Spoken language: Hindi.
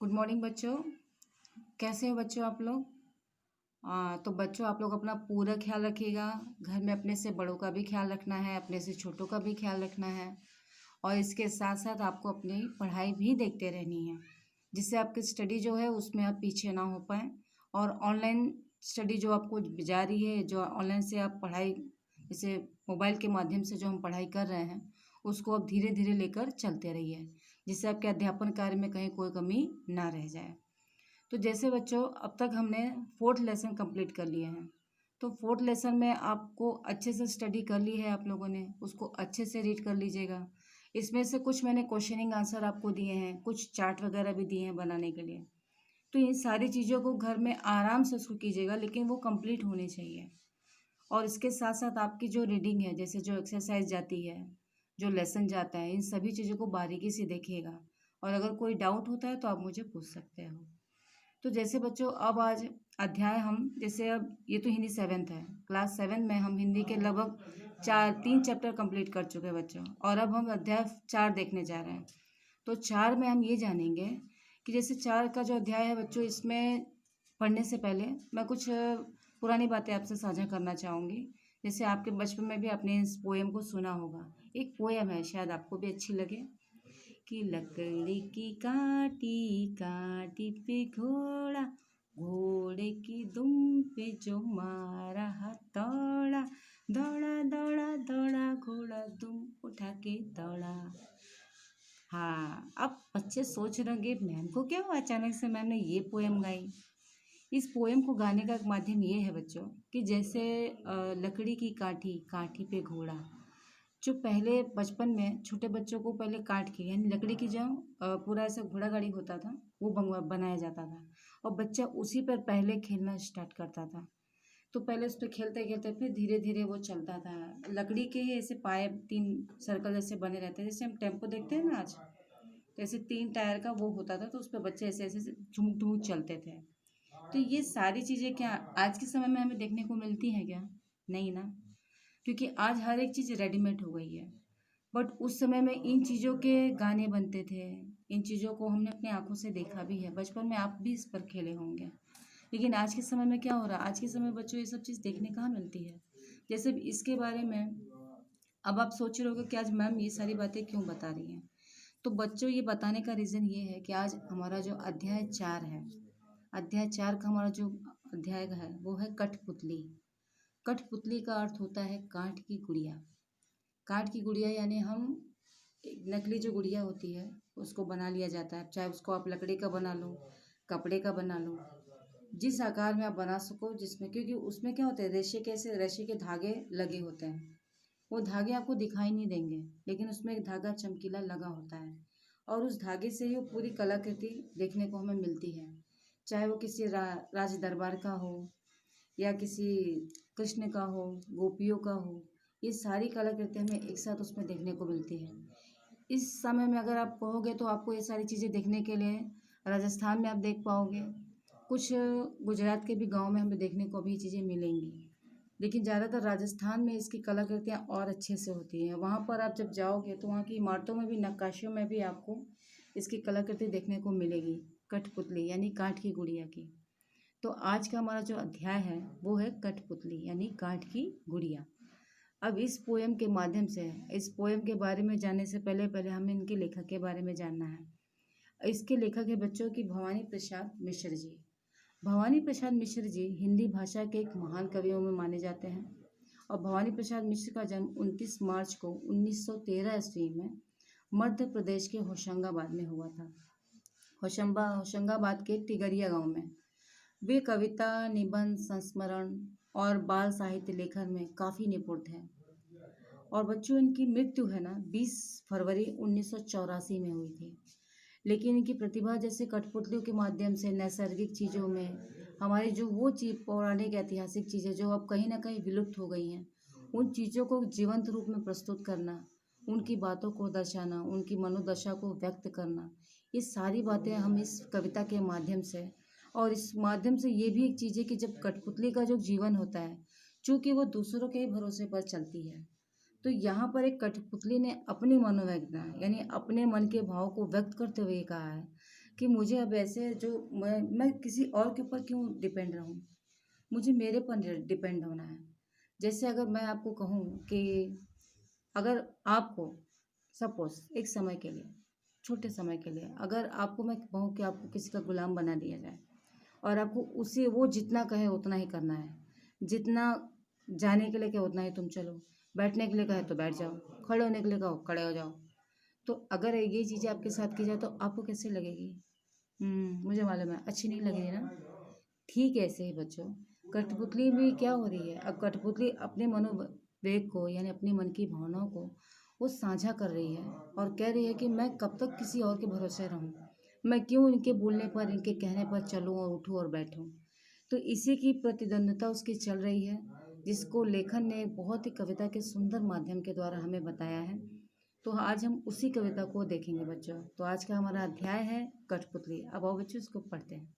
गुड मॉर्निंग बच्चों। कैसे हो बच्चों आप लोग? तो बच्चों आप लोग अपना पूरा ख्याल रखिएगा। घर में अपने से बड़ों का भी ख्याल रखना है, अपने से छोटों का भी ख्याल रखना है। और इसके साथ साथ आपको अपनी पढ़ाई भी देखते रहनी है, जिससे आपकी स्टडी जो है उसमें आप पीछे ना हो पाएँ। और ऑनलाइन स्टडी जो आपको जारी है, जो ऑनलाइन से आप पढ़ाई, जैसे मोबाइल के माध्यम से जो हम पढ़ाई कर रहे हैं, उसको आप धीरे धीरे लेकर चलते रहिए, जिससे आपके अध्यापन कार्य में कहीं कोई कमी ना रह जाए। तो जैसे बच्चों अब तक हमने फोर्थ लेसन कंप्लीट कर लिए हैं, तो फोर्थ लेसन में आपको अच्छे से स्टडी कर ली है, आप लोगों ने उसको अच्छे से रीड कर लीजिएगा। इसमें से कुछ मैंने क्वेश्चनिंग आंसर आपको दिए हैं, कुछ चार्ट वगैरह भी दिए हैं बनाने के लिए। तो इन सारी चीज़ों को घर में आराम से उसको कीजिएगा, लेकिन वो कंप्लीट होनी चाहिए। और इसके साथ साथ आपकी जो रीडिंग है, जैसे जो एक्सरसाइज जाती है, जो लेसन जाता है, इन सभी चीज़ों को बारीकी से देखिएगा। और अगर कोई डाउट होता है तो आप मुझे पूछ सकते हो। तो जैसे बच्चों अब आज अध्याय हम, जैसे अब ये तो हिंदी सेवेंथ है, क्लास 7 में हम हिंदी के लगभग 3 चैप्टर कंप्लीट कर चुके हैं बच्चों। और अब हम अध्याय 4 देखने जा रहे हैं। तो 4 में हम ये जानेंगे कि जैसे 4 का जो अध्याय है बच्चों, इसमें पढ़ने से पहले मैं कुछ पुरानी बातें आपसे साझा करना चाहूँगी। जैसे आपके बचपन में भी आपने इस पोएम को सुना होगा। एक पोएम है, शायद आपको भी अच्छी लगे। कि लकड़ी की काटी काटी पे घोड़ा, घोड़े की दुम पे जो मारा हथौड़ा, दौड़ा दौड़ा दौड़ा घोड़ा दुम उठा के दौड़ा। हाँ, अब बच्चे सोच रहे होंगे मैम को क्या हुआ, अचानक से मैम ने ये पोएम गाई। इस पोएम को गाने का एक माध्यम ये है बच्चों कि जैसे लकड़ी की काठी काठी पे घोड़ा, जो पहले बचपन में छोटे बच्चों को पहले काट के, यानी लकड़ी की जो पूरा ऐसा घोड़ा गाड़ी होता था, वो बनाया जाता था। और बच्चा उसी पर पहले खेलना स्टार्ट करता था। तो पहले उस पर खेलते खेलते फिर धीरे धीरे वो चलता था। लकड़ी के ही ऐसे पाए 3 सर्कल जैसे बने रहते हैं, जैसे हम टेम्पो देखते हैं ना आज, तो ऐसे 3 टायर का वो होता था, तो उस पर बच्चे ऐसे ऐसे झुमुक झुमुक चलते थे। तो ये सारी चीज़ें क्या आज के समय में हमें देखने को मिलती हैं क्या? नहीं ना, क्योंकि आज हर एक चीज़ रेडीमेड हो गई है। बट उस समय में इन चीज़ों के गाने बनते थे, इन चीज़ों को हमने अपनी आंखों से देखा भी है। बचपन में आप भी इस पर खेले होंगे। लेकिन आज के समय में क्या हो रहा है, आज के समय में बच्चों ये सब चीज़ देखने कहाँ मिलती है। जैसे इसके बारे में अब आप सोच रहे होगे कि आज मैम ये सारी बातें क्यों बता रही हैं। तो बच्चों ये बताने का रीज़न ये है कि आज हमारा जो अध्याय 4 है, अध्याय 4 का हमारा जो अध्याय है वो है कठपुतली। कठपुतली का अर्थ होता है काठ की गुड़िया। काठ की गुड़िया यानी हम एक नकली जो गुड़िया होती है उसको बना लिया जाता है, चाहे उसको आप लकड़ी का बना लो, कपड़े का बना लो, जिस आकार में आप बना सको, जिसमें, क्योंकि उसमें क्या होता है, रेशे कैसे, रेशे के धागे लगे होते हैं। वो धागे आपको दिखाई नहीं देंगे, लेकिन उसमें एक धागा चमकीला लगा होता है। और उस धागे से ही वो पूरी कलाकृति देखने को हमें मिलती है। चाहे वो किसी राज दरबार का हो, या किसी कृष्ण का हो, गोपियों का हो, ये सारी कलाकृति हमें एक साथ उसमें देखने को मिलती है। इस समय में अगर आप कहोगे तो आपको ये सारी चीज़ें देखने के लिए राजस्थान में आप देख पाओगे, कुछ गुजरात के भी गांव में हमें देखने को भी चीज़ें मिलेंगी। लेकिन ज़्यादातर राजस्थान में इसकी कलाकृतियाँ और अच्छे से होती हैं। वहाँ पर आप जब जाओगे तो वहाँ की इमारतों में भी, नक्काशियों में भी आपको इसकी कलाकृति देखने को मिलेगी, कठपुतली यानी काठ की गुड़िया की। तो आज का हमारा जो अध्याय है वो है कठपुतली यानी काठ की गुड़िया। अब इस पोएम के माध्यम से, इस पोएम के बारे में जानने से पहले पहले हमें इनके लेखक के बारे में जानना है। इसके लेखक है बच्चों की भवानी प्रसाद मिश्र जी। भवानी प्रसाद मिश्र जी हिंदी भाषा के एक महान कवियों में माने जाते हैं। और भवानी प्रसाद मिश्र का जन्म 29 मार्च को 1913 ईस्वी में मध्य प्रदेश के होशंगाबाद में हुआ था। होशंगाबाद के टिगरिया गांव में। वे कविता, निबंध, संस्मरण और बाल साहित्य लेखन में काफ़ी निपुण थे। और बच्चों इनकी मृत्यु है ना 20 फरवरी 1984 में हुई थी। लेकिन इनकी प्रतिभा जैसे कठपुतलियों के माध्यम से नैसर्गिक चीज़ों में हमारी जो वो चीज पौराणिक ऐतिहासिक चीज़ें जो अब कहीं ना कहीं विलुप्त हो गई हैं, उन चीज़ों को जीवंत रूप में प्रस्तुत करना, उनकी बातों को दर्शाना, उनकी मनोदशा को व्यक्त करना, ये सारी बातें हम इस कविता के माध्यम से, और इस माध्यम से ये भी एक चीज़ है कि जब कठपुतली का जो जीवन होता है, चूँकि वो दूसरों के ही भरोसे पर चलती है, तो यहाँ पर एक कठपुतली ने अपनी मनोवेदना यानी अपने मन के भाव को व्यक्त करते हुए कहा है कि मुझे अब ऐसे जो मैं किसी और के ऊपर क्यों डिपेंड रहूं। मुझे मेरे पर डिपेंड होना है। जैसे अगर मैं आपको कहूँ कि अगर आपको सपोज एक समय के लिए, छोटे समय के लिए, अगर आपको मैं कहूँ कि आपको किसी का गुलाम बना दिया जाए और आपको उसे वो जितना कहे उतना ही करना है, जितना जाने के लिए कहे उतना ही तुम चलो, बैठने के लिए कहे तो बैठ जाओ, खड़े होने के लिए कहो खड़े हो जाओ। तो अगर ये चीज़ें आपके साथ की जाए तो आपको कैसे लगेगी? मुझे मालूम है अच्छी नहीं लगेगी ना। ठीक है, ऐसे ही बच्चों, कठपुतली में क्या हो रही है? अब कठपुतली अपने मनोवेग को यानी अपने मन की भावनाओं को वो साझा कर रही है और कह रही है कि मैं कब तक किसी और के भरोसे रहूं, मैं क्यों इनके बोलने पर इनके कहने पर चलूं और उठूं और बैठूं। तो इसी की प्रतिद्वंद्विता उसकी चल रही है, जिसको लेखन ने बहुत ही कविता के सुंदर माध्यम के द्वारा हमें बताया है। तो आज हम उसी कविता को देखेंगे बच्चों। तो आज का हमारा अध्याय है कठपुतली। अब आओ बच्चों इसको पढ़ते हैं।